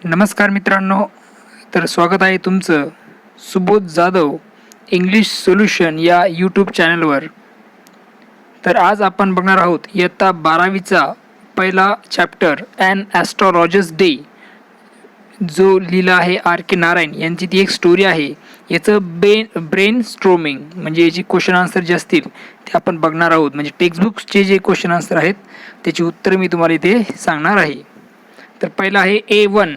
नमस्कार मित्रांनो, तर स्वागत आहे तुमचं सुबोध जाधव इंग्लिश सोल्युशन या यूट्यूब चॅनलवर. तर आज आपण बघणार आहोत इयत्ता 12वीचा पहिला चॅप्टर ॲन ॲस्ट्रॉलॉजर्स डे, जो लिहिला आहे R.K. नारायण यांची. ती एक स्टोरी आहे. याचं ब्रेन स्ट्रोमिंग म्हणजे याची क्वेश्चन आन्सर जे असतील ते आपण बघणार आहोत. म्हणजे टेक्स्टबुक्सचे जे क्वेश्चन आन्सर आहेत त्याची उत्तरं मी तुम्हाला इथे सांगणार आहे. तर पहिला आहे A1.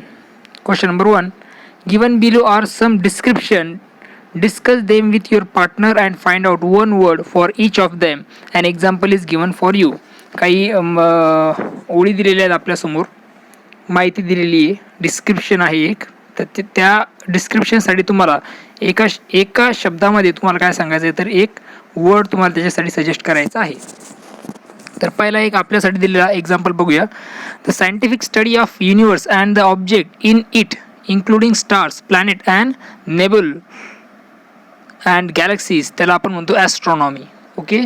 Question number 1. Given below are some description. Discuss them with your partner and find out one word for each of them. An example is given for you. काही ओळी दिलेल्या आहेत आपल्यासमोर, माहिती दिलेली आहे, डिस्क्रिप्शन आहे एक. तर त्या डिस्क्रिप्शनसाठी तुम्हाला एका शब्दामध्ये तुम्हाला काय सांगायचं आहे, तर एक वर्ड तुम्हाला त्याच्यासाठी सजेस्ट करायचा आहे. तर पहिला एक आपल्यासाठी दिलेला एक्झाम्पल बघूया. The scientific study of universe and the object in it including stars, planet and nebula and galaxies, त्याला आपण म्हणतो ॲस्ट्रॉनॉमी. ओके,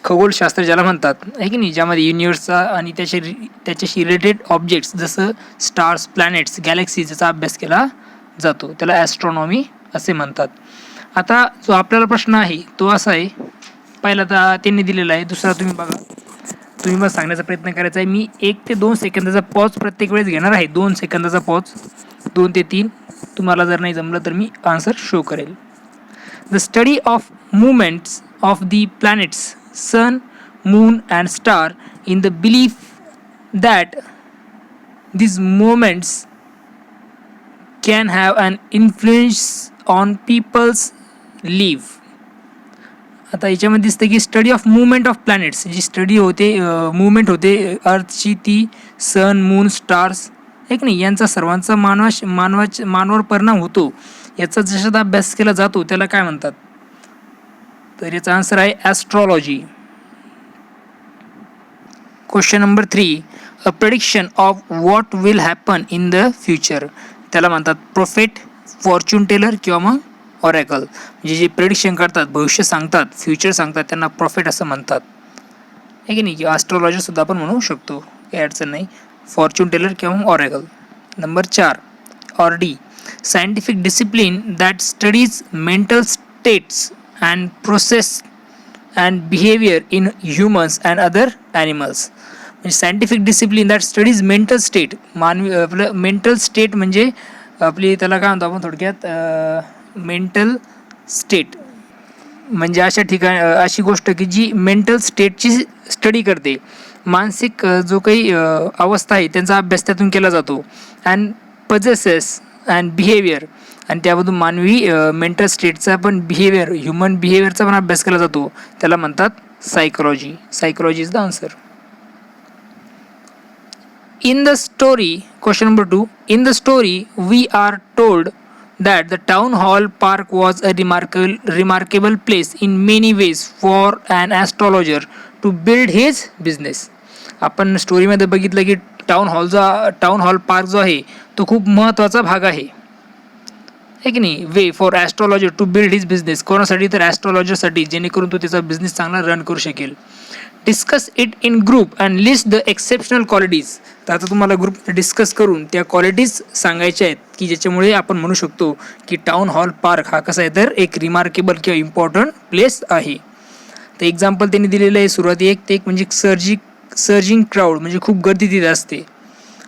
खगोलशास्त्र ज्याला म्हणतात, आहे की नाही, ज्यामध्ये युनिवर्सचा आणि त्याच्याशी रिलेटेड ऑब्जेक्ट्स जसं स्टार्स, प्लॅनेट्स, गॅलेक्सीज याचा अभ्यास केला जातो, त्याला ॲस्ट्रॉनॉमी असे म्हणतात. आता जो आपल्याला प्रश्न आहे तो असा आहे, पहिला तर त्यांनी दिलेला आहे, दुसरा तुम्ही बघा, तुम्ही मला सांगण्याचा प्रयत्न करायचा आहे. मी 1 ते 2 सेकंदाचा पॉज प्रत्येक वेळेस घेणार आहे. 2 सेकंदाचा पॉज, 2 ते 3. तुम्हाला जर नाही जमलं तर मी आन्सर शो करेल. The study of movements of the planets, sun, moon and star in the belief that these movements can have an influence on people's life. आता याच्यामध्ये दिसतं की study of movement of planets, जी study होते, movement होते अर्थची, ती सन, moon, stars, एक नाही, यांचा सर्वांचा मानवावर परिणाम होतो, याचा जशात अभ्यास केला जातो त्याला काय म्हणतात, तर याचा आन्सर आहे astrology. Question number 3. A prediction of what will happen in the future, त्याला म्हणतात प्रोफेट, फॉर्च्यून टेलर किंवा मग ऑरॅकल. म्हणजे जे प्रेडिक्शन करतात, भविष्य सांगतात, फ्युचर सांगतात, त्यांना प्रॉफिट असं म्हणतात, आहे की नाही, किंवा ॲस्ट्रॉलॉजर सुद्धा आपण म्हणू शकतो, काही अडचण नाही, फॉर्च्यून टेलर किंवा मग ऑरॅकल. नंबर 4. ऑर-डी, scientific discipline that studies mental states and process and behaviour in humans and other animals. म्हणजे scientific discipline that studies mental state, आपलं मेंटल स्टेट म्हणजे आपली, त्याला काय म्हणतो आपण थोडक्यात, मेंटल स्टेट म्हणजे अशी गोष्ट की जी मेंटल स्टेटची स्टडी करते, मानसिक जो काही अवस्था आहे त्यांचा अभ्यास त्यातून केला जातो. अँड पजेसेस अँड बिहेवियर, आणि त्यामधून मानवी मेंटल स्टेटचा पण बिहेवियर, ह्युमन बिहेवियरचा पण अभ्यास केला जातो, त्याला म्हणतात psychology. Psychology is the answer. In the story, question number 2, in the story we are told that the town hall park was a remarkable place in many ways for an astrologer to build his business. आपण स्टोरीमध्ये बघितलं की town hall park जो आहे तो खूप महत्त्वाचा भाग आहे की नाही, way for astrologer to build his business, कोणासाठी, तर ॲस्ट्रॉलॉजरसाठी, जेणेकरून तो त्याचा बिझनेस चांगला रन करू शकेल. Discuss it in group and list the exceptional qualities, तर आता तुम्हाला ग्रुप डिस्कस करून त्या क्वालिटीज सांगायच्या आहेत की ज्याच्यामुळे आपण म्हणू शकतो की टाउन हॉल पार्क हा कसा आहे, तर एक रिमार्केबल किंवा इम्पॉर्टंट प्लेस आहे. तर एक्झाम्पल त्यांनी दिलेलं आहे सुरुवाती एक म्हणजे सर्जिंग क्राऊड, म्हणजे खूप गर्दी तिथे असते,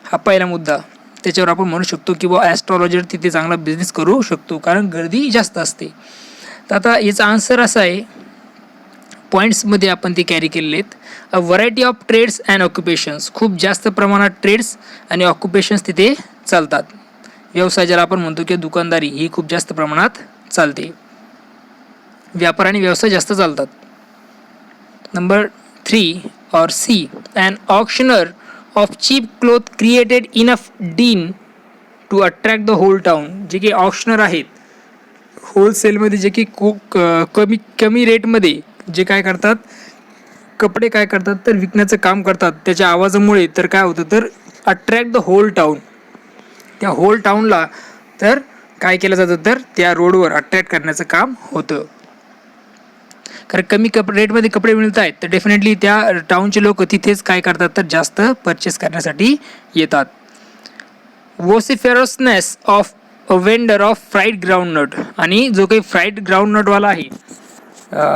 हा पहिला मुद्दा. त्याच्यावर आपण म्हणू शकतो की बा ॲस्ट्रॉलॉजर तिथे चांगला बिझनेस करू शकतो, कारण गर्दी जास्त असते. तर आता याचा आन्सर असा आहे, पॉईंट्समध्ये आपण ते कॅरी केलेले आहेत. अ व्हरायटी ऑफ ट्रेड्स अँड ऑक्युपेशन्स, खूप जास्त प्रमाणात ट्रेड्स आणि ऑक्युपेशन्स तिथे चालतात. व्यवसाय ज्याला आपण म्हणतो की दुकानदारी, ही खूप जास्त प्रमाणात चालते, व्यापार आणि व्यवसाय जास्त चालतात. नंबर 3 और C, an auctioneer of cheap cloth created enough din to attract the whole town, जे की ऑक्शनर आहेत होलसेलमध्ये, जे की कमी रेटमध्ये जे काय करतात, कपडे काय करतात, तर विकण्याचं काम करतात. त्याच्या आवाजामुळे तर काय होतं, तर अट्रॅक्ट द होल टाउन, त्या होल टाउनला तर काय केलं जातं, तर त्या रोडवर अट्रॅक्ट करण्याचं काम होतं. कारण कमी रेटमध्ये कपडे मिळत आहेत तर डेफिनेटली त्या टाउनचे लोक तिथेच काय करतात, तर जास्त परचेस करण्यासाठी येतात. Vociferousness of a vendor of fried groundnut. आणि जो काही फ्राईड ग्राउंडनटवाला आहे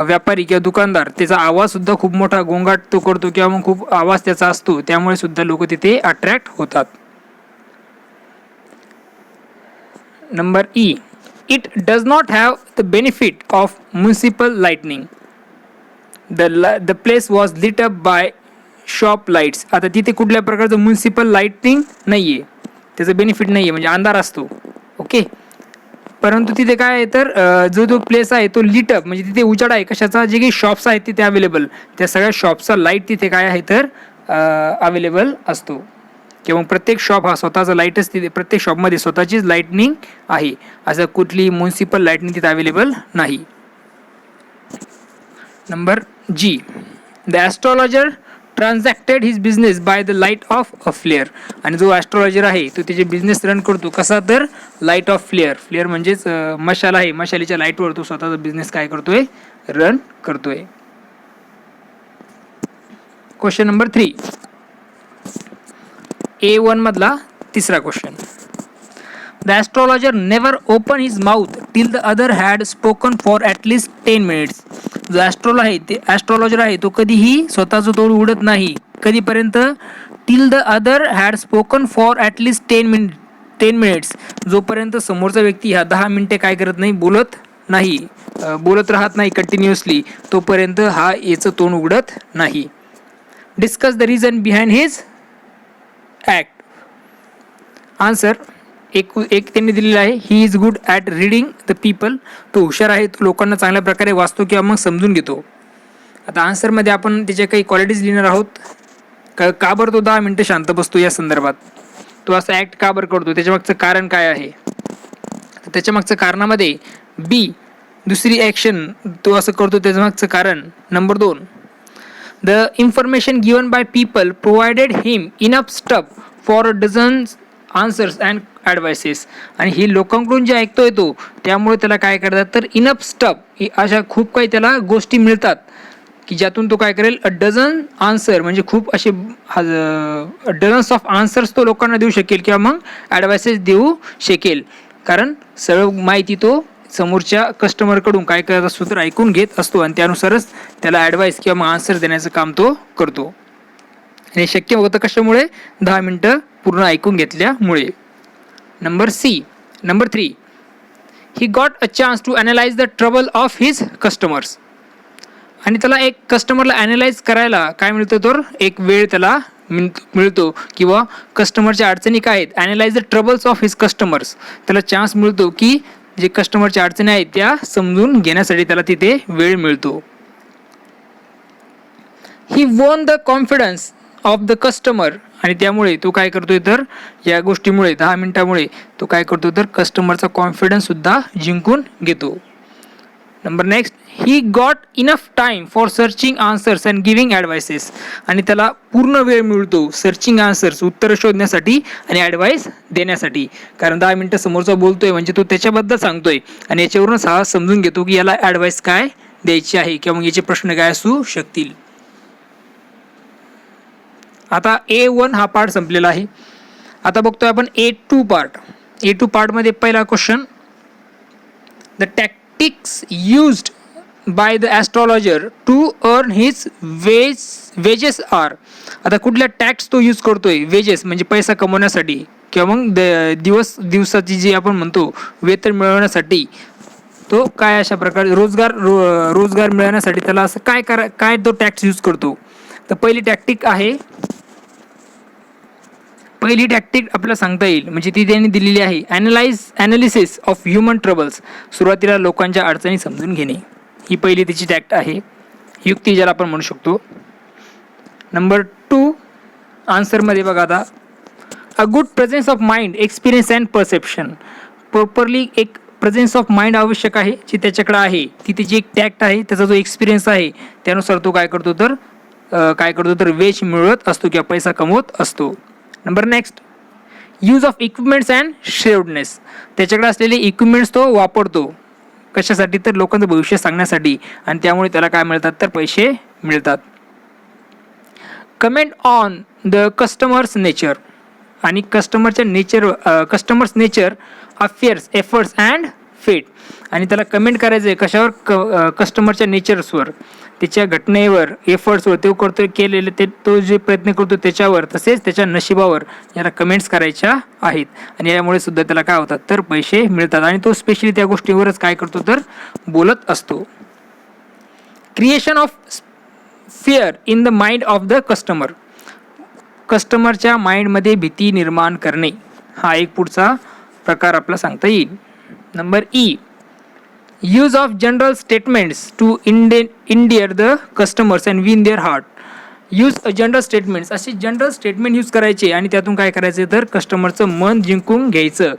व्यापारी किंवा दुकानदार, त्याचा आवाज सुद्धा खूप मोठा गोंगाट तो करतो किंवा मग खूप आवाज त्याचा असतो, त्यामुळे सुद्धा लोक तिथे अट्रॅक्ट होतात. Number E, it does not have the benefit of municipal lighting. The place was lit up by shop lights. आता तिथे कुठल्या प्रकारचं म्युनिसिपल लाइटनिंग नाही आहे, त्याचं बेनिफिट नाही आहे, म्हणजे अंधार असतो. ओके, परंतु तिथे काय आहे तर जो प्लेस आहे तो लिटअप, म्हणजे तिथे उजाड आहे कशाचा, जे काही शॉप्स आहेत तिथे अवेलेबल, त्या सगळ्या शॉपचा लाईट तिथे काय आहे तर अवेलेबल असतो. किंवा प्रत्येक शॉप हा स्वतःचा लाईटच तिथे, प्रत्येक शॉपमध्ये स्वतःचीच लाईटनिंग आहे, असं कुठली म्युनिसिपल लाईटनिंग तिथे अवेलेबल नाही. Number G, the astrologer transacted his business by the light of a flare. आणि जो ॲस्ट्रॉलॉजर आहे तो त्याचे बिझनेस रन करतो कसा तर लाईट ऑफ फ्लेअर. फ्लेअर म्हणजेच मशाल आहे, मशालीच्या लाईटवर तो स्वतःचा बिझनेस काय करतोय, रन करतोय. क्वेश्चन नंबर 3, A1 मधला तिसरा question. The astrologer never open his mouth till the other had spoken for at least 10 minutes. जो ॲस्ट्रॉलॉजर आहे तो कधीही स्वतःचं तोंड उघडत नाही, कधीपर्यंत, till the other had spoken for at least 10 minutes, जोपर्यंत समोरचा व्यक्ती हा 10 मिनिटे काय करत नाही, बोलत राहत नाही कंटिन्युअसली, तोपर्यंत हा याचं तोंड उघडत नाही. Discuss the reason behind his act. Answer एक त्यांनी दिलेला आहे, he is good at reading the people. तो हुशार आहे, तो लोकांना चांगल्या प्रकारे वाचतो किंवा मग समजून घेतो. आता आन्सरमध्ये आपण त्याच्या काही क्वालिटीज लिहिणार आहोत. का बरं तो 10 मिनिटं शांत बसतो या संदर्भात, तो असं ॲक्ट का बरं करतो, त्याच्यामागचं कारण काय आहे. त्याच्यामागचं कारणामध्ये बी, दुसरी ॲक्शन तो असं करतो त्याच्यामागचं कारण. Number 2, the information given by people provided him enough stuff for dozens answers and advices. आणि ही लोकांकडून जे ऐकतोय तो, त्यामुळे त्याला काय करतात तर इनफ स्टफ, अशा खूप काही त्याला गोष्टी मिळतात की ज्यातून तो काय करेल, अ डझन आन्सर, म्हणजे खूप असे डझन्स ऑफ आन्सर्स तो लोकांना देऊ शकेल किंवा मग ॲडवाइसेस देऊ शकेल. कारण सर्व माहिती तो समोरच्या कस्टमरकडून काय करत असतो तर ऐकून घेत असतो, आणि त्यानुसारच त्याला ॲडवाइस किंवा मग आन्सर देण्याचं काम तो करतो. आणि शक्य होतं कशामुळे, 10 मिनिटं पूर्ण ऐकून घेतल्यामुळे. Number 3, he got a chance to analyse the trouble of his customers. आणि त्याला एक कस्टमरला ॲनालाइज करायला काय मिळतं तर एक वेळ त्याला मिळतो, किंवा कस्टमरच्या अडचणी काय आहेत, analyse the troubles of his customers, त्याला चान्स मिळतो की जे कस्टमरच्या अडचणी आहेत त्या समजून घेण्यासाठी त्याला तिथे वेळ मिळतो. He won the confidence of the customer. आणि त्यामुळे तो काय करतोय तर या गोष्टीमुळे 10 मिनिटामुळे तो काय करतो तर कस्टमरचा कॉन्फिडन्स सुद्धा जिंकून घेतो. Number next, he got enough time for searching answers and giving advices. आणि त्याला पूर्ण वेळ मिळतो सर्चिंग आन्सर्स, उत्तरं शोधण्यासाठी आणि ॲडवाइस देण्यासाठी. कारण 10 मिनिटं समोरचा बोलतोय म्हणजे तो त्याच्याबद्दल सांगतोय, आणि याच्यावरूनच हा समजून घेतो की याला ॲडवाइस काय द्यायची आहे किंवा मग याचे प्रश्न काय असू शकतील. आता A1 हा पार्ट संपलेला आहे. आता बघतोय आपण A2 पार्ट. A2 पार्टमध्ये पहिला question, the tactics used by the astrologer to earn his wages are. आता कुठल्या टॅक्स तो यूज करतोय, वेजेस म्हणजे पैसा कमवण्यासाठी किंवा मग दिवसाची जी आपण म्हणतो वेतन मिळवण्यासाठी, तो काय अशा प्रकारे रोजगार मिळवण्यासाठी त्याला असं काय तो टॅक्स यूज करतो. तर पहिली टॅक्टिक आपल्याला सांगता येईल, म्हणजे ती त्यांनी दिलेली आहे, ॲनालिसिस ऑफ ह्युमन ट्रबल्स. सुरुवातीला लोकांच्या अडचणी समजून घेणे, ही पहिली तिची टॅक्ट आहे, युक्ती ज्याला आपण म्हणू शकतो. नंबर 2 आन्सरमध्ये बघा, आता a good presence of mind, experience and perception. Properly एक प्रेझेन्स ऑफ माइंड आवश्यक आहे, जी त्याच्याकडे आहे, ती त्याची एक टॅक्ट आहे. त्याचा जो एक्सपिरियन्स आहे त्यानुसार तो काय करतो तर वेज मिळवत असतो किंवा पैसा कमवत असतो. Number next, use of equipments and shrewdness. त्याच्याकडे असलेले इक्विपमेंट्स तो वापरतो कशासाठी तर लोकांचं भविष्य सांगण्यासाठी, आणि त्यामुळे त्याला काय मिळतात तर पैसे मिळतात. Comment on the customers nature. आणि customers nature, affairs, efforts and fate. आणि त्याला कमेंट करायचं आहे कशावर? कस्टमरच्या नेचर्सवर, त्याच्या घटनेवर, एफर्ट्सवर, तो करतो केलेले तो जे प्रयत्न करतो त्याच्यावर, तसेच त्याच्या नशिबावर याला कमेंट्स करायच्या आहेत. आणि यामुळे सुद्धा त्याला काय होतात तर पैसे मिळतात. आणि तो स्पेशली त्या गोष्टीवरच काय करतो तर बोलत असतो. Creation of fear in the mind of the customer. कस्टमरच्या माइंडमध्ये भीती निर्माण करणे हा एक पुढचा प्रकार आपला सांगता येईल. Number E, use of general statements to endear the customers and win their heart. Use general statements, असे जनरल स्टेटमेंट यूज करायचे आणि त्यातून काय करायचं तर कस्टमरचं मन जिंकून घ्यायचं.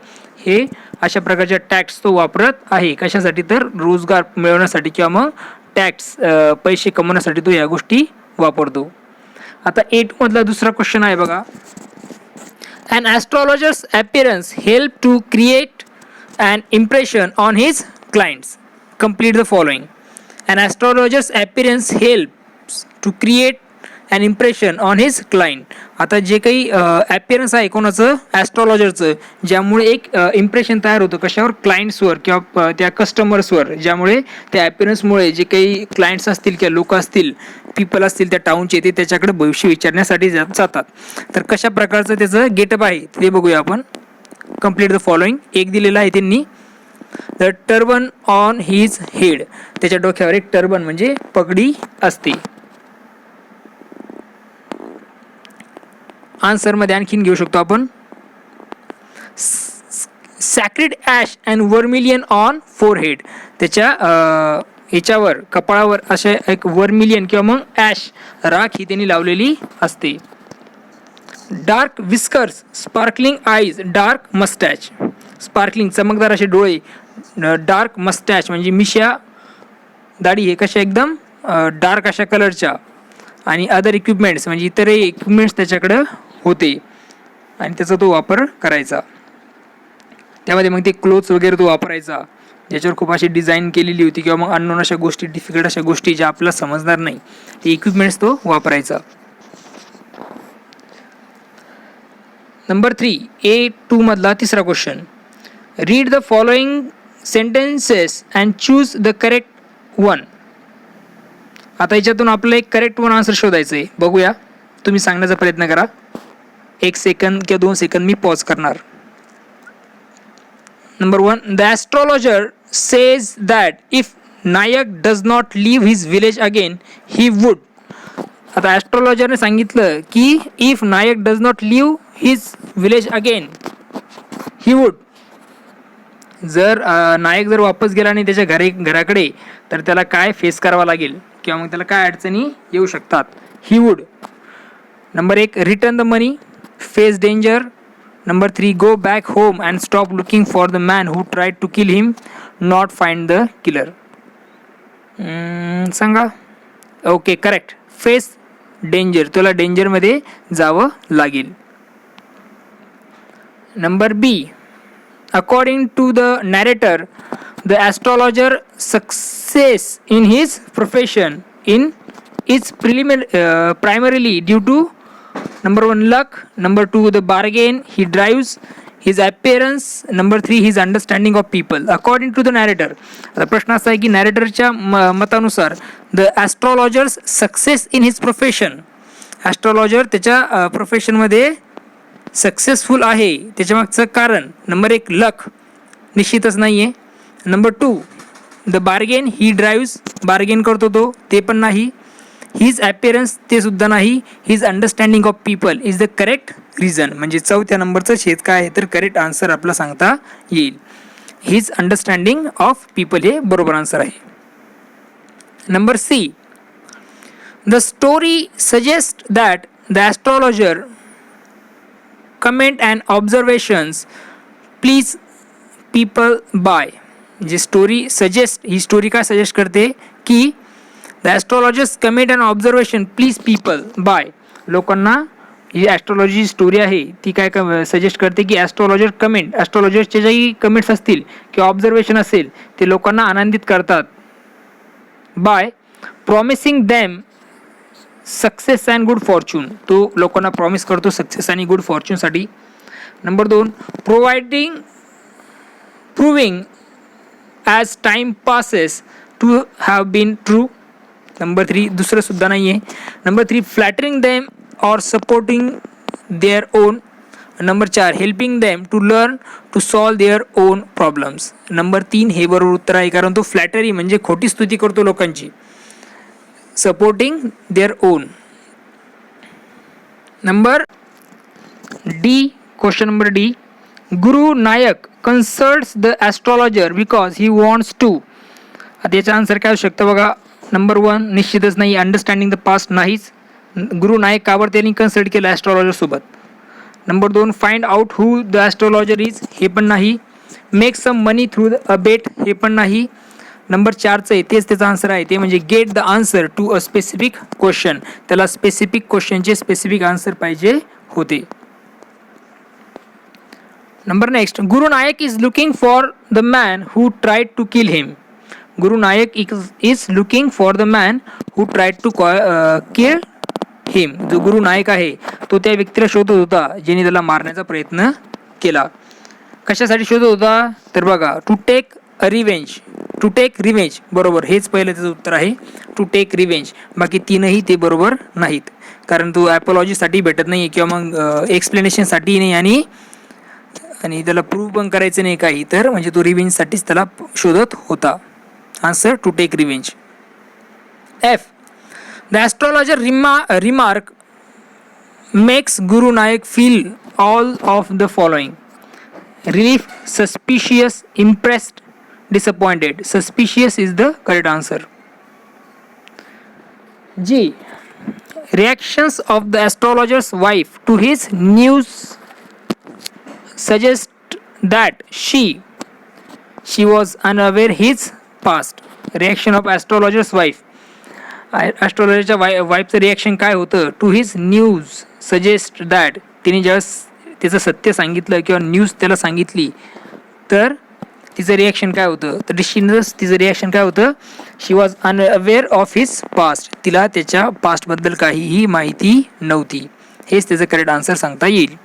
हे अशा प्रकारच्या टॅक्स तो वापरत आहे. कशासाठी तर रोजगार मिळवण्यासाठी किंवा मग टॅक्स पैसे कमवण्यासाठी तो या गोष्टी वापरतो. आता 8 मधला दुसरा क्वेश्चन आहे बघा. An astrologer's appearance help to create an impression on his clients. Complete the following. An astrologer's appearance helps to create an impression on his client. आता जे काही ॲपियरन्स आहे कोणाचं? ॲस्ट्रॉलॉजरचं, ज्यामुळे एक इम्प्रेशन तयार होतं कशावर? क्लायंट्सवर किंवा त्या कस्टमर्सवर, ज्यामुळे त्या ॲपियरन्समुळे जे काही क्लायंट्स असतील किंवा लोक असतील, पीपल असतील त्या टाऊनचे, ते त्याच्याकडे भविष्य विचारण्यासाठी जातात. तर कशा प्रकारचं त्याचं गेटअप आहे ते बघूया आपण. Complete the following. एक दिलेलं आहे त्यांनी, the turban on his head. त्याच्या डोक्यावर एक टर्बन म्हणजे पगडी असते. आन्सरमध्ये आणखीन घेऊ शकतो आपण. Sacred ash and vermilion on forehead. त्याच्या याच्यावर कपाळावर असे एक वर्मिलियन किंवा मग ॲश राख ही त्यांनी लावलेली असते. Dark whiskers, sparkling eyes, dark moustache. Sparkling चमकदार असे डोळे, डार्क मस्टॅच म्हणजे मिशा दाढी हे कशा एकदम डार्क अशा कलरच्या. आणि अदर इक्विपमेंट्स म्हणजे इतरही इक्विपमेंट्स त्याच्याकडं होते आणि त्याचा तो वापर करायचा. त्यामध्ये मग ते क्लोथ्स वगैरे तो वापरायचा ज्याच्यावर खूप अशी डिझाईन केलेली होती किंवा मग अननोन अशा गोष्टी, डिफिकल्ट अशा गोष्टी ज्या आपल्याला समजणार नाही, ते इक्विपमेंट्स तो वापरायचा. नंबर 3, A2 मधला तिसरा question. Read the following sentences and choose the correct one. आता याच्यातून आपलं एक करेक्ट वन आन्सर शोधायचं आहे. बघूया, तुम्ही सांगण्याचा प्रयत्न करा. 1 सेकंद किंवा 2 सेकंद मी पॉज करणार. Number 1, the astrologer says that if Nayak does not leave his village again he would. आता ॲस्ट्रॉलॉजरने सांगितलं की if Nayak does not leave his village again he would. जर नायक जर वापस गेला नाही त्याच्या घराकडे तर त्याला काय फेस करावा लागेल किंवा मग त्याला काय अडचणी येऊ शकतात. He would. Number 1, return the money, face danger. Number 3, go back home and stop looking for the man who tried to kill him, not find the killer. सांगा. Okay, correct. फेस डेंजर, तुला डेंजरमध्ये जावं लागेल. Number B, according to the narrator, the astrologer success in his profession is primarily due to number 1 luck, number 2 the bargain he drives, his appearance, number 3 his understanding of people. According to the narrator, आता प्रश्न असा आहे की नॅरेटरच्या मतानुसार the astrologer's success in his profession, astrologer त्याच्या प्रोफेशनमध्ये successful आहे, त्याच्यामागचं कारण नंबर 1 लक, निश्चितच नाही आहे. Number 2 the bargain he drives, bargain करतो तो, ते पण नाही. हिज ॲपिअरन्स, ते सुद्धा नाही. His understanding of people is the correct reason. म्हणजे 4थ्या नंबरचं छेद काय आहे तर करेक्ट आन्सर आपला सांगता येईल. हिज अंडरस्टँडिंग ऑफ पीपल हे बरोबर आन्सर आहे. Number C, the story suggest that the astrologer comment and observations please people buy. जे स्टोरी सजेस्ट, ही स्टोरी काय सजेस्ट करते की the astrologer's comment and observation please people buy. लोकांना ही ॲस्ट्रॉलॉजी स्टोरी आहे ती काय सजेस्ट करते की ॲस्ट्रॉलॉजर कमेंट, ॲस्ट्रॉलॉजरचे जे कमेंट्स असतील किंवा ऑब्झर्वेशन असेल ते लोकांना आनंदित करतात. By promising them success and good fortune. तो लोकांना प्रॉमिस करतो सक्सेस आणि गुड फॉर्च्यूनसाठी. Number 2, proving as time passes to have been true. Number 3 दुसरं सुद्धा नाही आहे. Number 3 flattering them or supporting their own. Number 4 helping them to learn to solve their own problems. Number 3 हे बरोबर उत्तर आहे, कारण तो फ्लॅटरी म्हणजे खोटी स्तुती करतो लोकांची. Supporting their own. Number D, question number D, Guru Nayak consults the astrologer because he wants to. आता याचा आन्सर काय असू शकतं बघा. नंबर 1 निश्चितच नाही, अंडरस्टँडिंग द पास्ट नाहीच. गुरु नायक काबर त्यांनी कन्सल्ट केलं ॲस्ट्रॉलॉजर सोबत. Number 2 find out who the astrologer is, हे पण नाही. Make some money through a बेट, हे पण नाही. नंबर 4चं आहे तेच त्याचा आन्सर आहे, ते म्हणजे get the answer to a specific question. त्याला स्पेसिफिक क्वेश्चनचे स्पेसिफिक आन्सर पाहिजे होते. Number next, Guru Nayak is looking for the man who tried to kill him. Guru Nayak is looking for the man who tried to kill him. जो गुरु नायक आहे तो त्या व्यक्तीला शोधत होता ज्याने त्याला मारण्याचा प्रयत्न केला. कशासाठी शोधत होता तर बघा, टू टेक रिवेंज. बरोबर, हेच पहिलं त्याचं उत्तर आहे, टू टेक रिवेंज. बाकी तीनही ते बरोबर नाहीत, कारण तो ॲपॉलॉजीसाठी भेटत नाही किंवा मग एक्सप्लेनेशनसाठी नाही, आणि त्याला प्रूव्ह पण करायचं नाही काही, तर म्हणजे तो रिवेंजसाठीच त्याला शोधत होता. Answer to take revenge. F, the astrologer remark makes Guru Nayak feel all of the following. Relief, suspicious, impressed, disappointed. Suspicious is the correct answer. G, reactions of the astrologer's wife to his news suggest that she was unaware his past. Reaction of astrologer's wife. ॲस्ट्रॉलॉजरच्या वाईफचं reaction काय होतं. To his news suggest that, तिने ज्यावेळेस त्याचं सत्य सांगितलं किंवा न्यूज त्याला सांगितली तर तिचं रिॲक्शन काय होतं, तर तिचं रिॲक्शन काय होतं. She was unaware of his past. तिला त्याच्या पास्टबद्दल काहीही माहिती नव्हती. हेच त्याचं करेक्ट आन्सर सांगता येईल.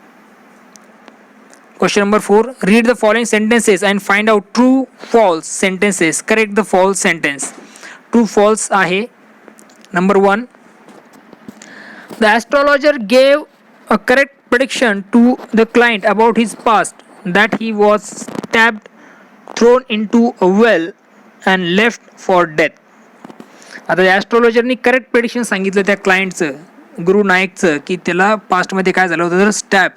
Question number 4, read the following sentences and find out true false sentences. Correct the false sentence. True false आहे. Number 1, the astrologer gave a correct prediction to the client about his past, that he was stabbed, thrown into a well and left for death. आता ॲस्ट्रॉलॉजरनी correct prediction सांगितलं त्या क्लायंटचं, गुरु नायकचं, की त्याला पास्टमध्ये काय झालं होतं, तर स्टॅब,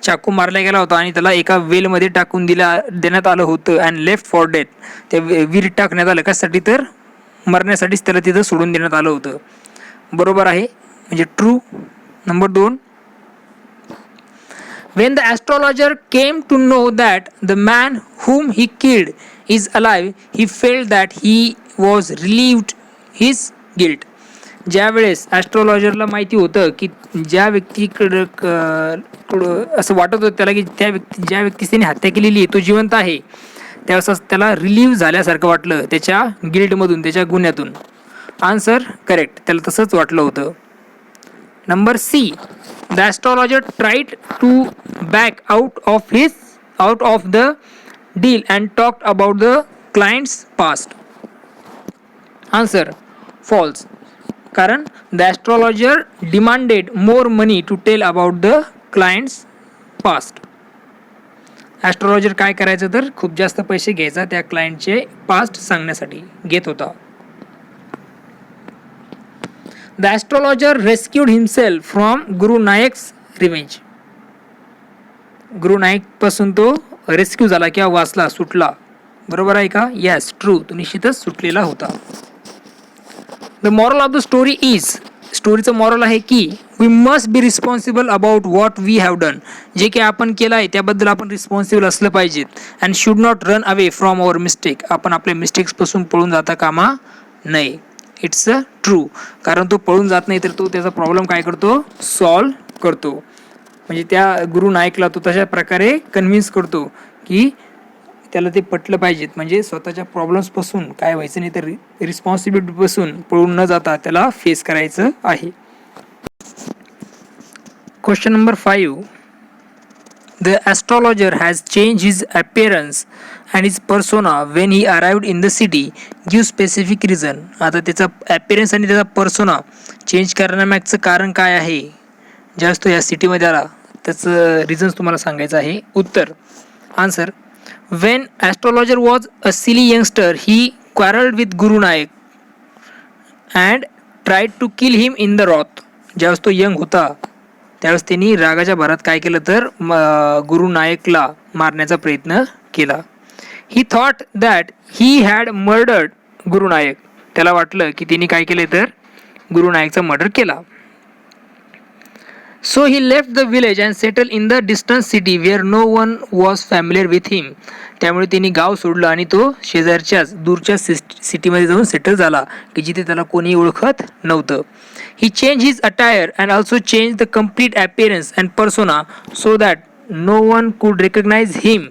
चाकू मारला गेला होता आणि त्याला एका वेलमध्ये टाकून देण्यात आलं होतं. अँड लेफ्ट फॉर डेथ, त्या विहिरीत टाकण्यात आलं. कशासाठी, तर मरण्यासाठीच त्याला तिथं सोडून देण्यात आलं होतं. बरोबर आहे, म्हणजे true. Number 2, when the astrologer came to know that the man whom he killed is alive, he felt that he was relieved his guilt. ज्या वेळेस ॲस्ट्रॉलॉजरला माहिती होतं की ज्या व्यक्तीकडं असं वाटत होतं त्याला की ज्या व्यक्तीस त्याने हत्या केलेली आहे तो जिवंत आहे, त्यावेळेस त्याला रिलीव्ह झाल्यासारखं वाटलं त्याच्या गिल्टमधून, त्याच्या गुन्ह्यातून. आन्सर करेक्ट, त्याला तसंच वाटलं होतं. Number C, the astrologer tried to back out of the deal and talked about the client's past. Answer false, कारण the astrologer demanded more money to tell about the client's past. Astrologer काय करायचं, तर खूप जास्त पैसे घ्यायचा त्या क्लायंटचे past सांगण्यासाठी घेत होता. The astrologer rescued himself from Guru Nayak's revenge. गुरु नायक पासून तो रेस्क्यू झाला किंवा वाचला, सुटला. बरोबर आहे का? येस, ट्रू, तो निश्चितच सुटलेला होता. The moral of the story is, स्टोरीचं मॉरल आहे की we must be responsible about what we have done. जे काही आपण केलं आहे त्याबद्दल आपण रिस्पॉन्सिबल असलं पाहिजेत. And should not run away from our mistake. आपण आपल्या मिस्टेक्सपासून पळून जाता कामा नये. इट्स अ ट्रू, कारण तो पळून जात नाही तर तो त्याचा प्रॉब्लेम काय करतो, सॉल्व करतो. म्हणजे त्या गुरु नायकला तो तशा प्रकारे कन्व्हिन्स करतो की त्याला ते पटलं पाहिजेत. म्हणजे स्वतःच्या प्रॉब्लेम्सपासून काय व्हायचं नाही तर रिस्पॉन्सिबिलिटीपासून पळून न जाता त्याला फेस करायचं आहे. Question number 5, the astrologer has change his appearance and his persona when he arrived in the city give specific reason. आता त्याचा अपीअरन्स आणि त्याचा पर्सोना चेंज करण्यामागचं कारण काय आहे, ज्यावेळेस तो या सिटीमध्ये आला त्याचं रिझन्स तुम्हाला सांगायचं आहे. उत्तर answer, when astrologer was a silly youngster he quarrelled with Guru Nayak and tried to kill him in the wrath. ज्यावेळेस तो यंग होता त्यावेळेस त्यांनी रागाच्या भरात काय केलं तर गुरु नायकला मारण्याचा प्रयत्न केला. ही thought that he had murdered गुरु नायक. त्याला वाटलं की त्यांनी काय केलं तर गुरु नायकचा मर्डर केला. So he left the village and settle in the distance city where no one was familiar with him. त्यामुळे त्यांनी गाव सोडलं आणि तो शेजारच्याच दूरच्या सिटीमध्ये जाऊन सेटल झाला की जिथे त्याला कोणी ओळखत नव्हतं. He change his attire and also change the complete appearance and persona so that no one could recognise him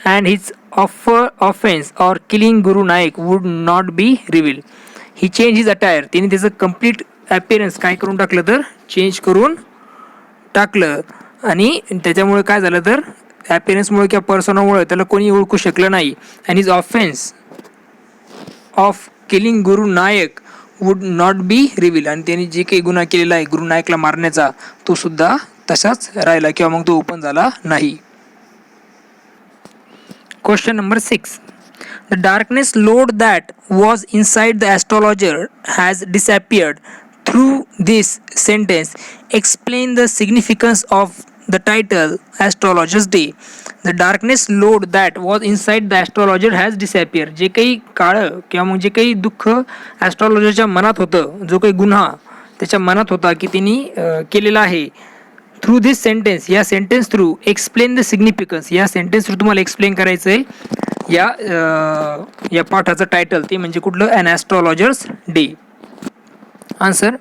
and his offence or killing Guru Nayak would not be reveal. He change his attire, त्यांनी त्याचं complete appearance काय करून टाकलं तर change करून टाकलं आणि त्याच्यामुळे काय झालं तर अपीअरन्समुळे किंवा पर्सोनामुळे त्याला कोणी ओळखू शकलं नाही. And his offence of killing Guru Nayak would not be reveal. आणि त्यांनी जे काही गुन्हा केलेला आहे गुरु नायकला मारण्याचा तो सुद्धा तसाच राहिला किंवा मग तो ओपन झाला नाही. Question number 6. The darkness load that was inside the astrologer has disappeared. Through this sentence, explain the significance of the title Astrologer's Day. The darkness load that was inside the astrologer has disappeared. जे काही काळं किंवा मग जे काही दुःख ॲस्ट्रॉलॉजरच्या मनात होतं, जो काही गुन्हा त्याच्या मनात होता की त्यांनी केलेला आहे. थ्रू दिस सेंटेन्स, या sentence through explain the significance, या सेंटेन्स थ्रू तुम्हाला एक्सप्लेन करायचं आहे या पाठाचं टायटल ते म्हणजे कुठलं, an astrologer's day. Answer,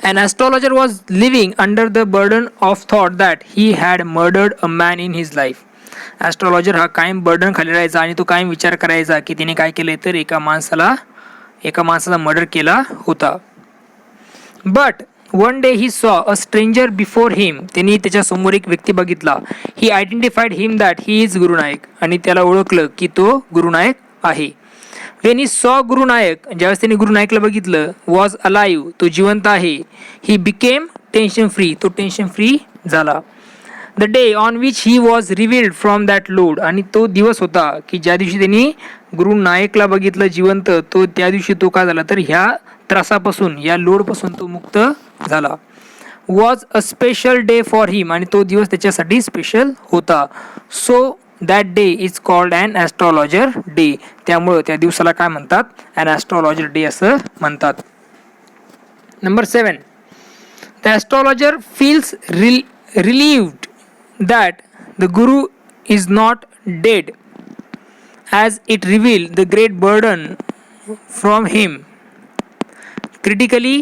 an astrologer was living under the burden of thought that he had murdered a man in his life. Astrologer हा कायम बर्डन खाली राहायचा आणि तो कायम विचार करायचा की तिने काय केलं तर एका माणसाचा मर्डर केला होता. But one day he saw a stranger before हिम. त्यांनी त्याच्या समोर एक व्यक्ती बघितला. He identified him that he is Gurunayak. आणि त्याला ओळखलं की तो गुरुनायक आहे. वेन ही सॉ गुरुनायक, ज्यावेळेस त्यांनी गुरुनायकला बघितलं, वॉज अलाइव्ह, तो जिवंत आहे. ही बिकेम टेन्शन फ्री, तो टेन्शन फ्री झाला. The day on which he was relieved from that load. आणि तो दिवस होता की ज्या दिवशी त्यांनी गुरुनायकला बघितलं जिवंत, तो त्या दिवशी तो काय झाला तर ह्या त्रासापासून, या लोडपासून तो मुक्त झाला. Was a special day for him. आणि तो दिवस त्याच्यासाठी स्पेशल होता. So that day is called an astrologer day. त्यामुळं त्या दिवसाला काय म्हणतात, ॲन ॲस्ट्रॉलॉजर डे असं म्हणतात. Number 7. The astrologer feels relieved that the guru is not dead as it revealed the great burden from him. Critically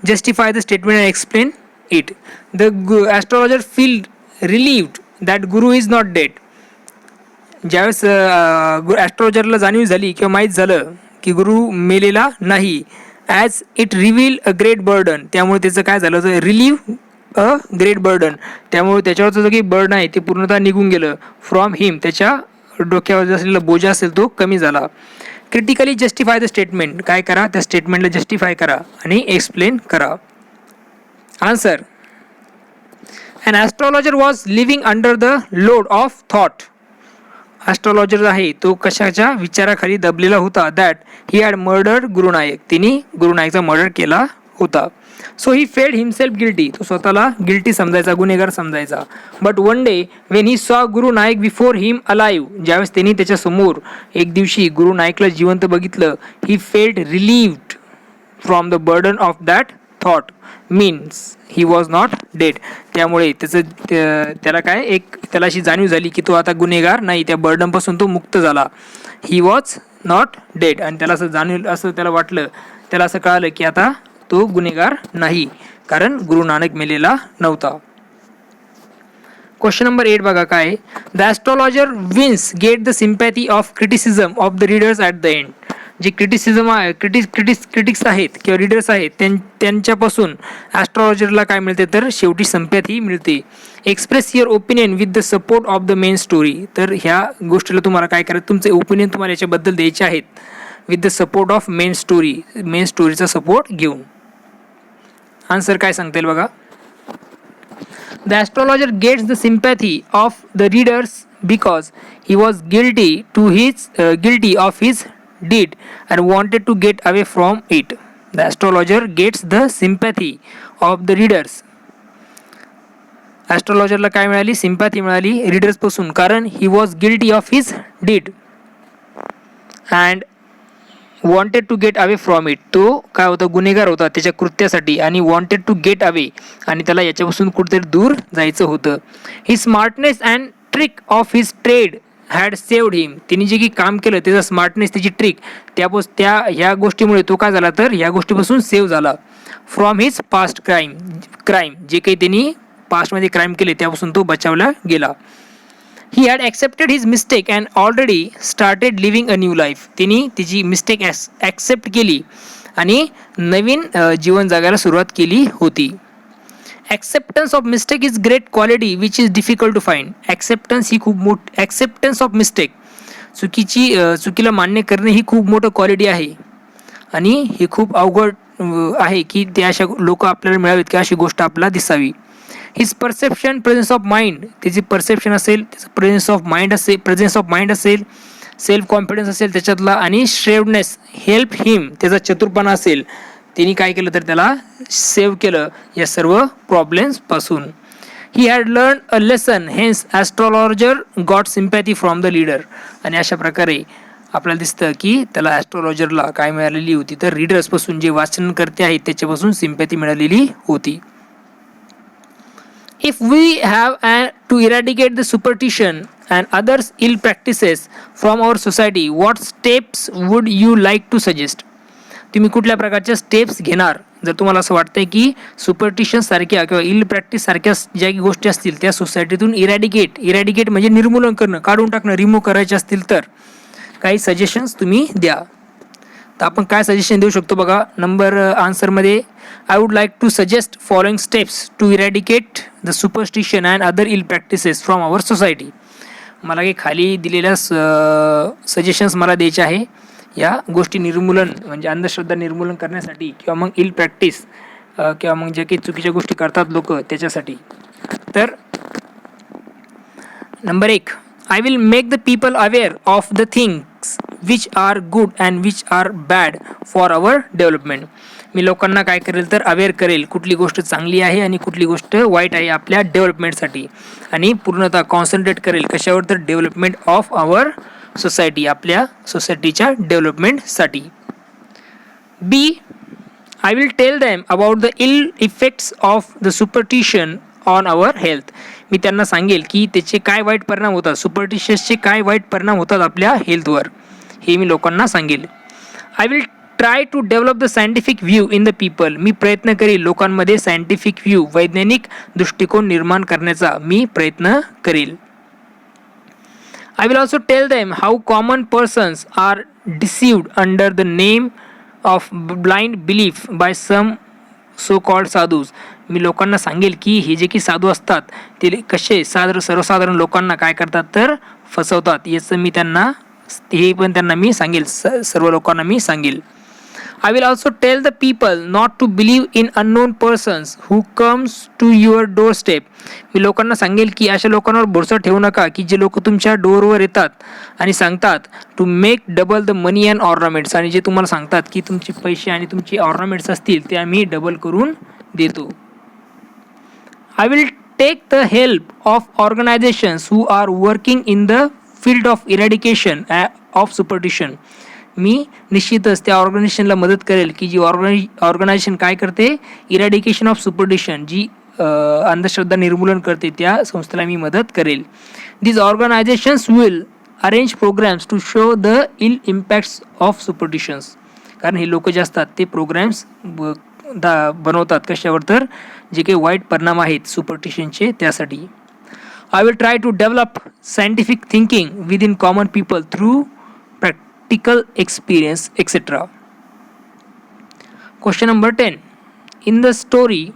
justify the statement and explain it. The astrologer felt relieved that guru is not dead. ज्यावेळेस ॲस्ट्रॉलॉजरला जाणीव झाली किंवा माहीत झालं की गुरु मेलेला नाही, as it reveal a great burden, त्यामुळे त्याचं काय झालं तर रिलीव्ह अ ग्रेट बर्डन, त्यामुळे त्याच्यावरचं जो काही बर्डन आहे ते पूर्णतः निघून गेलं. फ्रॉम हिम, त्याच्या डोक्यावर जो असलेला बोजा असेल तो कमी झाला. क्रिटिकली जस्टिफाय द स्टेटमेंट, काय करा त्या स्टेटमेंटला जस्टिफाय करा आणि एक्सप्लेन करा. Answer, an astrologer was living under the load of thought. Astrologer आहे तो कशाच्या विचाराखाली दबलेला होता. That he had murdered Gurunayak, तिने गुरुनायकचा मर्डर केला होता. So he felt himself guilty, तो स्वतःला गिल्टी समजायचा, गुन्हेगार समजायचा. But one day when he saw Guru Nayak before him alive, ज्यावेळेस त्यांनी त्याच्यासमोर एक दिवशी गुरु नायकला जिवंत बघितलं, he felt relieved from the burden of that thought, means he was not dead. त्यामुळे त्याला त्याला अशी जाणीव झाली की तो आता गुन्हेगार नाही, त्या बर्डनपासून तो मुक्त झाला. ही वॉज नॉट डेड. आणि त्याला असं त्याला वाटलं, त्याला असं कळालं की आता तो गुन्हेगार नाही, कारण गुरु नानक मेलेला नव्हता. क्वेश्चन नंबर 8 बघा काय. The astrologer wins get the sympathy of criticism of the readers at the end. जे क्रिटिक्स आहेत किंवा रीडर्स आहेत त्यांच्यापासून ॲस्ट्रॉलॉजरला काय मिळते तर शेवटी संपत्ती मिळते. Express your opinion with the support of the main story. तर ह्या गोष्टीला तुम्हाला काय करायचं, तुमचे ओपिनियन तुम्हाला याच्याबद्दल द्यायचे आहेत with the support of main स्टोरीचा सपोर्ट घेऊन. आन्सर काय सांगता येईल बघा. The astrologer gets the sympathy of the readers because he was guilty of his deed and wanted to get away from it. The astrologer gets the sympathy of the readers. ॲस्ट्रॉलॉजरला काय मिळाली, sympathy मिळाली readers पासून, कारण he was guilty of his deed and wanted to get away from it. तो काय होता, गुन्हेगार होता त्याच्या कृत्यासाठी आणि वॉन्टेड टू गेट अवे, आणि त्याला याच्यापासून कुठेतरी दूर जायचं होतं. His smartness and trick of his trade had saved him. तिने जे काही काम केलं त्याचा स्मार्टनेस, त्याची ट्रिक, ह्या गोष्टीमुळे तो काय झाला तर ह्या गोष्टीपासून सेव्ह झाला. फ्रॉम हिज पास्ट क्राईम जे काही त्यांनी पास्टमध्ये क्राईम केले त्यापासून तो बचावला गेला. He had accepted his mistake and already started living a new life. तिने तिची मिस्टेक ॲक्सेप्ट केली आणि नवीन जीवन जगायला सुरुवात केली होती. Acceptance of mistake is great quality which is difficult to find. Acceptance ही खूप ॲक्सेप्टन्स ऑफ मिस्टेक, चुकीला मान्य करणे ही खूप मोठं क्वालिटी आहे आणि हे खूप अवघड आहे की ते अशा लोक आपल्याला मिळावेत की अशी गोष्ट आपल्याला दिसावी. His perception, presence of mind, त्याची परसेप्शन असेल, त्याचं प्रेझेन्स ऑफ माइंड असेल, सेल्फ कॉन्फिडन्स असेल त्याच्यातला, आणि श्रेवडनेस, हेल्प हिम, त्याचा चतुरपणा असेल, त्यांनी काय केलं तर त्याला सेव्ह केलं या सर्व प्रॉब्लेम्सपासून. He had learn a lesson, hence astrologer got sympathy from the leader. आणि अशा प्रकारे आपल्याला दिसतं की त्याला ॲस्ट्रॉलॉजरला काय मिळालेली होती तर रीडर्सपासून, जे वाचनकर्ते आहेत त्याच्यापासून सिम्पॅथी मिळालेली होती. If we have to eradicate the superstition and others ill practices from our society, what steps would you like to suggest? तुम्ही कुठल्या प्रकारच्या स्टेप्स घेणार जर तुम्हाला असं वाटतंय की सुपरस्टिशन सारख्या किंवा इल प्रॅक्टिस सारख्या ज्या गोष्टी असतील त्या सोसायटीतून इरॅडिकेट म्हणजे निर्मूलन करणं, काढून टाकणं, रिमूव्ह करायचे असतील तर काही सजेशन्स तुम्ही द्या. तर आपण काय सजेशन देऊ शकतो बघा. आन्सरमध्ये I would like to suggest following steps to eradicate the superstition and other ill practices from our society. मला काही खाली दिलेल्या सजेशन्स मला द्यायचे आहे या गोष्टी निर्मूलन म्हणजे अंधश्रद्धा निर्मूलन करण्यासाठी किंवा मग इल प्रॅक्टिस किंवा मग जे काही चुकीच्या गोष्टी करतात लोक त्याच्यासाठी. तर number 1, I will make the people aware of the things which are good and which are bad for our development. मी लोकांना काय करेल तर अवेअर करेल कुठली गोष्ट चांगली आहे आणि कुठली गोष्ट वाईट आहे आपल्या डेव्हलपमेंटसाठी, आणि पूर्णतः कॉन्सन्ट्रेट करेल कशावर तर डेव्हलपमेंट ऑफ आवर सोसायटी, आपल्या सोसायटीच्या डेव्हलपमेंटसाठी. B, I will tell them about the ill effects of the superstition on our health. मी त्यांना सांगेल की त्याचे काय वाईट परिणाम होतात, सुपरस्टिशसचे काय वाईट परिणाम होतात आपल्या हेल्थवर, हे मी लोकांना सांगेल. I will try to develop the scientific view in the people. मी प्रयत्न करेल लोकांमध्ये सायंटिफिक व्ह्यू, वैज्ञानिक दृष्टिकोन निर्माण करण्याचा मी प्रयत्न करेल. I will also tell them how common persons are deceived under the name of blind belief by some so called sadhus. मी लोकांना सांगेल की हे जे की साधू असतात ते कसे सर्वसाधारण लोकांना काय करतात तर फसवतात, याचं मी त्यांना मी सांगेल, सर्व लोकांना मी सांगेल. I will also tell the people not to believe in unknown persons who comes to your door step. मी लोकांना सांगेल की अशा लोकांवर भरोसा ठेवू नका की जे लोक तुमच्या डोरवर येतात आणि सांगतात to make double the money and ornaments, आणि जे तुम्हाला सांगतात की तुमचे पैसे आणि तुमचे ऑर्नामेंट्स असतील ते आम्ही डबल करून देतो. I will take the help of organizations who are working in the field of eradication of superstition. मी निश्चितच त्या ऑर्गनायझेशनला मदत करेल की जी ऑर्गनायझेशन काय करते, इरॅडिकेशन ऑफ सुपरस्टिशन, जी अंधश्रद्धा निर्मूलन करते त्या संस्थेला मी मदत करेल. These organizations will arrange programs to show the ill impacts of superstitions. कारण हे लोक जे असतात ते प्रोग्राम्स बनवतात कशावर तर जे काही वाईट परिणाम आहेत सुपरस्टिशनचे त्यासाठी. I will try to develop scientific thinking within common people through practical experience, etc. Question number 10. In the story,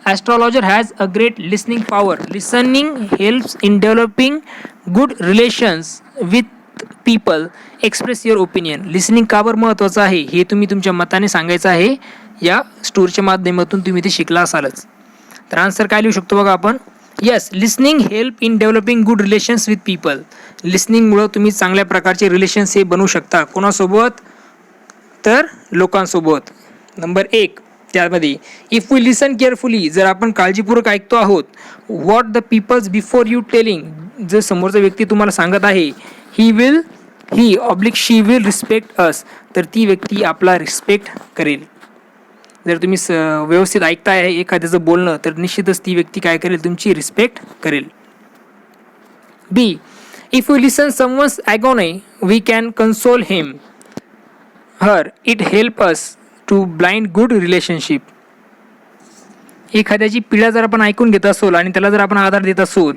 astrologer has a great listening power. Listening helps in developing good relations with people. Express your opinion. Listening का बरं महत्त्वाचं आहे हे तुम्ही तुमच्या मताने सांगायचं आहे. या स्टोरीच्या माध्यमातून तुम्ही ते शिकला असालच. तर आन्सर काय लिहू शकतो बघा आपण. Yes, listening help in developing good relations with people. लिसनिंगमुळं तुम्ही चांगल्या प्रकारचे रिलेशन्स हे बनवू शकता. कोणासोबत? तर लोकांसोबत. नंबर 1 त्यामध्ये, इफ वी लिसन केअरफुली, जर आपण काळजीपूर्वक ऐकतो आहोत, what the peoples before you telling, जर समोरचा व्यक्ती तुम्हाला सांगत आहे, शी विल रिस्पेक्ट अस, तर ती व्यक्ती आपला रिस्पेक्ट करेल. जर तुम्ही व्यवस्थित ऐकताय आहे एखाद्याचं बोलणं, तर निश्चितच ती व्यक्ती काय करेल? तुमची रिस्पेक्ट करेल. B, if we listen someone's agony, we can console him her, it help us to build good relationship. एखाद्याची पीडा जर आपण ऐकून घेत असोल आणि त्याला जर आपण आधार देत असतो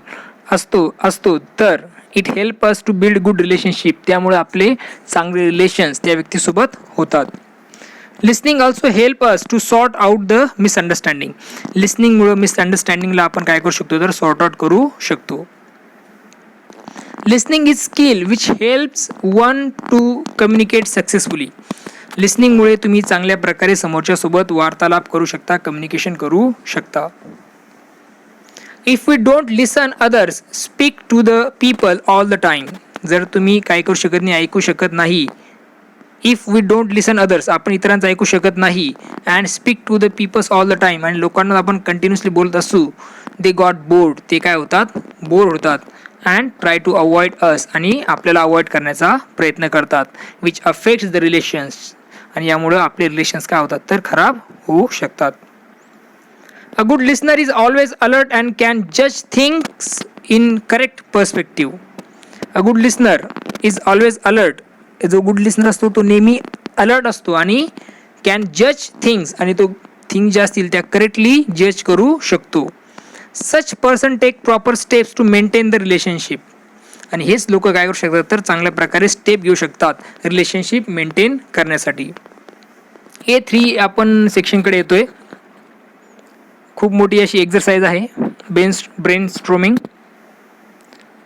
तर it help us to build good relationship, त्यामुळे आपले चांगले रिलेशन्स त्या व्यक्तीसोबत होतात. Listening also help us to sort out the misunderstanding. लिसनिंगमुळे मिसअंडरस्टँडिंगला आपण काय करू शकतो? तर सॉर्ट आउट करू शकतो. Listening is skill which helps one to communicate successfully. लिसनिंगमुळे तुम्ही चांगल्या प्रकारे समोरच्या सोबत वार्तालाप करू शकता, कम्युनिकेशन करू शकता. If we don't listen others, speak to the people all the time. जर तुम्ही काय करू शकत नाही, ऐकू शकत नाही, if we don't listen others, आपण इतरांचं ऐकू शकत नाही, and speak to the peoples all the time, आणि लोकांना आपण कंटिन्युअसली बोलत असू, दे गॉट बोर्ड, ते काय होतात? बोर होतात. अँड ट्राय टू अवॉइड अस, आणि आपल्याला अवॉइड करण्याचा प्रयत्न करतात, विच अफेक्ट्स द रिलेशन्स, आणि यामुळे आपले रिलेशन्स काय होतात? तर खराब होऊ शकतात. A good listener is always alert and can जज things in correct perspective. A good listener is always alert. जो गुड लिसनर असतो तो नेहमी अलर्ट असतो आणि कॅन जज थिंग्स, आणि तो थिंग्स ज्या असतील त्या करेक्टली जज करू शकतो. Such person take proper steps to maintain the relationship. आणि हेच लोक काय करू शकतात? तर चांगल्या प्रकारे स्टेप घेऊ शकतात रिलेशनशिप मेंटेन करण्यासाठी. A3 आपण सेक्शनकडे येतोय. खूप मोठी अशी एक्झरसाइज आहे, brain storming.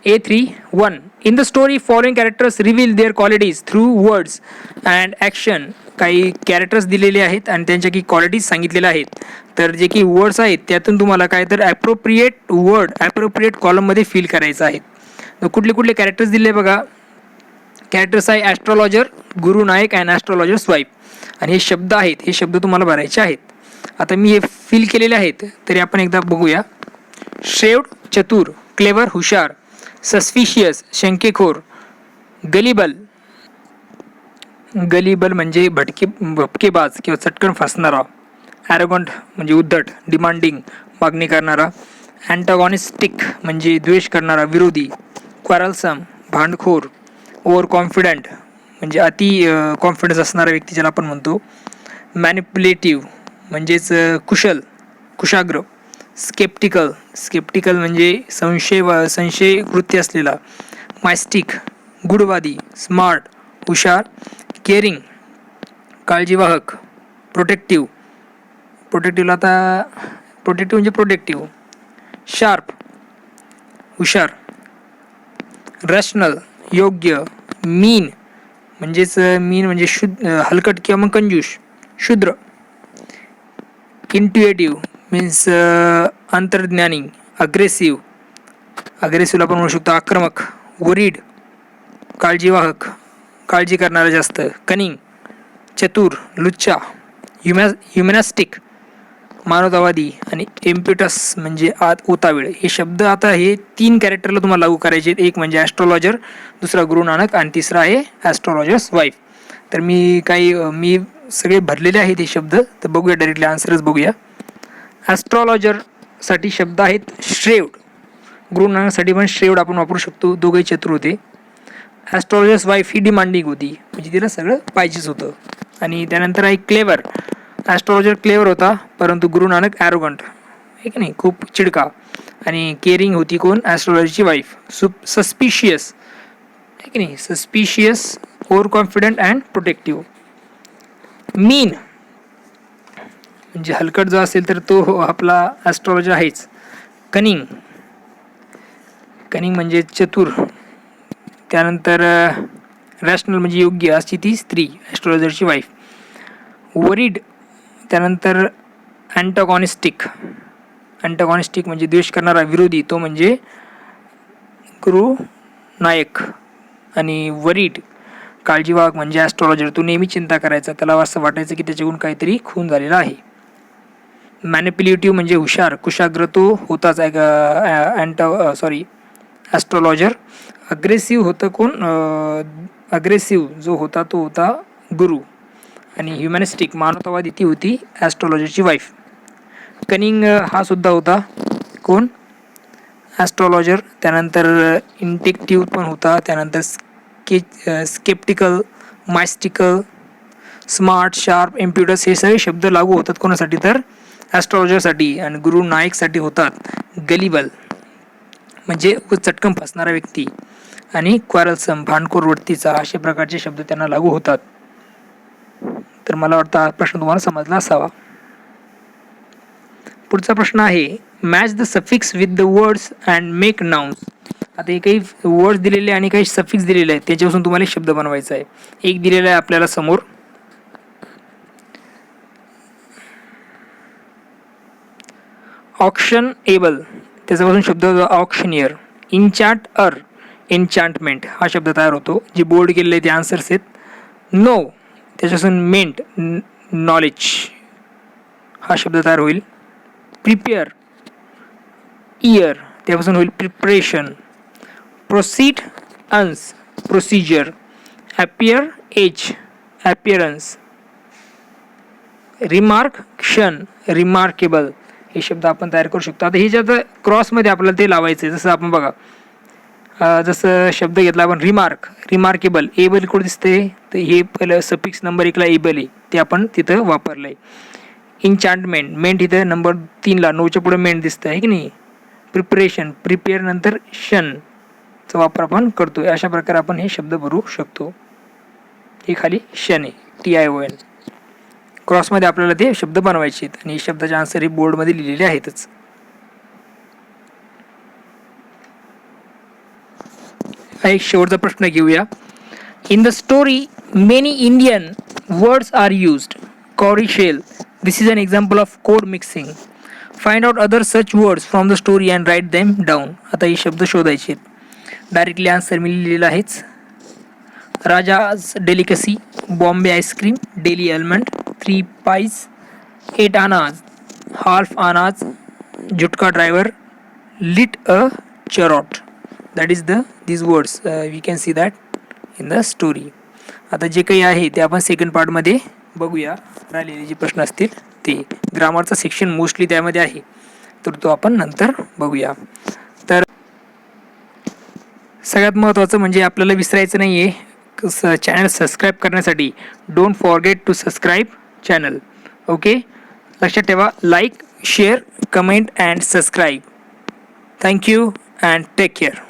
A3:1 in the story following characters reveal their qualities through words and action. काही कॅरेक्टर्स दिलेले आहेत आणि त्यांच्या काही क्वालिटीज सांगितलेल्या आहेत. तर जे की वर्ड्स आहेत त्यातून तुम्हाला काय तर ॲप्रोप्रिएट कॉलममध्ये फिल करायचं आहे. कुठले कुठले कॅरेक्टर्स दिले बघा. कॅरेक्टर्स आहे astrologer, Guru Nayak and astrologers wife. आणि हे शब्द आहेत, हे शब्द तुम्हाला भरायचे आहेत. आता मी हे फिल केलेले आहेत, तरी आपण एकदा बघूया. श्रेव्ड चतुर, क्लेवर हुशार, सस्पिशियस शंकेखोर, गलिबल म्हणजे भपकेबाज किंवा चटकन फसणारा, ॲरोगंट म्हणजे उद्धट, डिमांडिंग मागणी करणारा, अँटागॉनिस्टिक म्हणजे द्वेष करणारा, विरोधी, क्वारलसम भांडखोर, ओव्हर कॉन्फिडंट म्हणजे अति कॉन्फिडन्स असणारा व्यक्ती ज्याला आपण म्हणतो, मॅनिप्युलेटिव्ह म्हणजेच कुशाग्र, स्केप्टिकल म्हणजे संशय वृत्ती असलेला, मायस्टिक गुडवादी, स्मार्ट हुशार, केअरिंग काळजीवाहक, प्रोटेक्टिव्ह म्हणजे प्रोटेक्टिव्ह, शार्प हुशार, रॅशनल योग्य, मीन म्हणजे हलकट किंवा मग कंजूस, शूद्र, इंट्युएटिव्ह मीन्स अंतर्ज्ञानी, अग्रेसिव्हला आपण म्हणू शकतो आक्रमक, वरीड काळजीवाहक, काळजी करणारा जास्त, कनिंग चतुर, लुच्चा, ह्युमॅनिस्टिक मानवतावादी, आणि इम्पिटस म्हणजे उतावीळ. हे शब्द आता हे 3 कॅरेक्टरला तुम्हाला लागू करायचे आहेत. एक म्हणजे ॲस्ट्रॉलॉजर, दुसरा गुरु नानक आणि तिसरा आहे ॲस्ट्रॉलॉजर्स वाईफ. तर मी सगळे भरलेले आहेत हे शब्द. तर बघूया डायरेक्टली आन्सरच बघूया. ॲस्ट्रॉलॉजरसाठी शब्द आहेत श्रेव्ड, गुरु नानकसाठी पण श्रेव्ड आपण वापरू शकतो, दोघे चतुर होते. ॲस्ट्रॉलॉजर्स वाईफ ही डिमांडिंग होती, म्हणजे तिला सगळं पाहिजेच होतं. आणि त्यानंतर आहे क्लेवर, ॲस्ट्रॉलॉजर क्लेवर होता परंतु गुरु नानक ॲरोगंट, आहे की नाही, खूप चिडका. आणि केअरिंग होती कोण? ॲस्ट्रॉलॉजरची वाईफ. सस्पिशियस, आहे की नाही, suspicious over confident and protective. Mean म्हणजे हलकट जो असेल तर तो आपला ॲस्ट्रॉलॉजर आहेच. कनिंग म्हणजे चतुर. त्यानंतर रॅशनल म्हणजे योग्य अशी ती स्त्री, ॲस्ट्रॉलॉजरची वाईफ. वरीड त्यानंतर अँटॉगॉनिस्टिक म्हणजे द्वेष करणारा, विरोधी, तो म्हणजे गुरु नायक. आणि वरीड काळजीवाहक म्हणजे ॲस्ट्रॉलॉजर, तो नेहमी चिंता करायचा, त्याला असं वाटायचं की त्याच्याकडून काहीतरी खून झालेला आहे. मॅनिप्युलेटिव्ह म्हणजे हुशार, कुशाग्र तो होताच ॲस्ट्रॉलॉजर. अग्रेसिव्ह होतं कोण, अग्रेसिव्ह जो होता तो होता गुरु. आणि ह्युमॅनिस्टिक मानवतावादी ती होती ॲस्ट्रॉलॉजरची वाईफ. कनिंग हा सुद्धा होता कोण, ॲस्ट्रॉलॉजर. त्यानंतर इंटेक्टिव्ह पण होता. त्यानंतर स्केप्टिकल, मायस्टिकल, स्मार्ट, शार्प, इम्प्युडस हे सगळे शब्द लागू होतात कोणासाठी तर ॲस्ट्रॉलॉजरसाठी. आणि गुरु नायकसाठी होतात गलिबल म्हणजे चटकन फसणारा व्यक्ती, आणि क्वारलसम भांडखोर वृत्तीचा, अशा प्रकारचे शब्द त्यांना लागू होतात. तर मला वाटतं हा प्रश्न तुम्हाला समजला असावा. पुढचा प्रश्न आहे, match the suffix with the words and make nouns. आता हे काही वर्ड्स दिलेले आणि काही सफिक्स दिलेले आहेत, त्याच्यापासून तुम्हाला शब्द बनवायचा आहे. एक दिलेला आहे आपल्याला समोर, ऑक्शन एबल, त्याच्यापासून शब्द ऑक्शनियर. इन्चांट एन्चांटमेंट हा शब्द तयार होतो. जे बोर्ड केलेले आहे ते आन्सर्स आहेत. नो त्याच्यापासून मेंट नॉलेज हा शब्द तयार होईल. प्रिपेअर इयर त्यापासून होईल प्रिपरेशन. प्रोसीड अन्स प्रोसिजर. ॲपियर एज ॲपिअरन्स. रिमार्क क्षण रिमार्केबल हे शब्द आपण तयार करू शकतो. आता हे जे आता क्रॉसमध्ये आपल्याला ते लावायचं आहे. जसं आपण बघा, जसं शब्द घेतला आपण रिमार्केबल, एबल कुठे दिसते तर हे पहिलं सफिक्स नंबर 1ला एबल आहे, ते आपण तिथं वापरलं आहे. इन्चांटमेंट मेंट इथं नंबर 3ला 9च्या पुढे मेंट दिसतं आहे की नाही. प्रिपरेशन प्रिपेअर नंतर क्षणचा वापर आपण करतो. अशा प्रकारे आपण हे शब्द भरू शकतो. हे खाली क्षण आहे TION. क्रॉसमध्ये आपल्याला ते शब्द बनवायचे आहेत आणि शब्दाचे आन्सर हे बोर्डमध्ये लिहिलेले आहेतच. एक शेवटचा प्रश्न घेऊया. In the story many Indian words are used. Cowrie shell, this is an example of code mixing. Find out other such words from the story and write them down. आता हे शब्द शोधायचे आहेत. डायरेक्टली आन्सर मी लिहिलेला आहेच. Raja's delicacy, Bombay ice cream, Delhi almond, 3 pies, 8 annas, half annas, jutka driver, lit a cheroot. That is these words we can see that in the story. आता जे काही आहे ते आपण सेकंड पार्टमध्ये बघूया. राहिलेले जे प्रश्न असतील ते ग्रामरचा सेक्शन मोस्टली त्यामध्ये आहे, तर तो आपण नंतर बघूया. तर सगळ्यात महत्त्वाचं म्हणजे आपल्याला विसरायचं नाही आहे चॅनल सबस्क्राईब करण्यासाठी. Don't forget to subscribe channel. Okay, लक्षात ठेवा, like, share, comment and subscribe. Thank you and take care.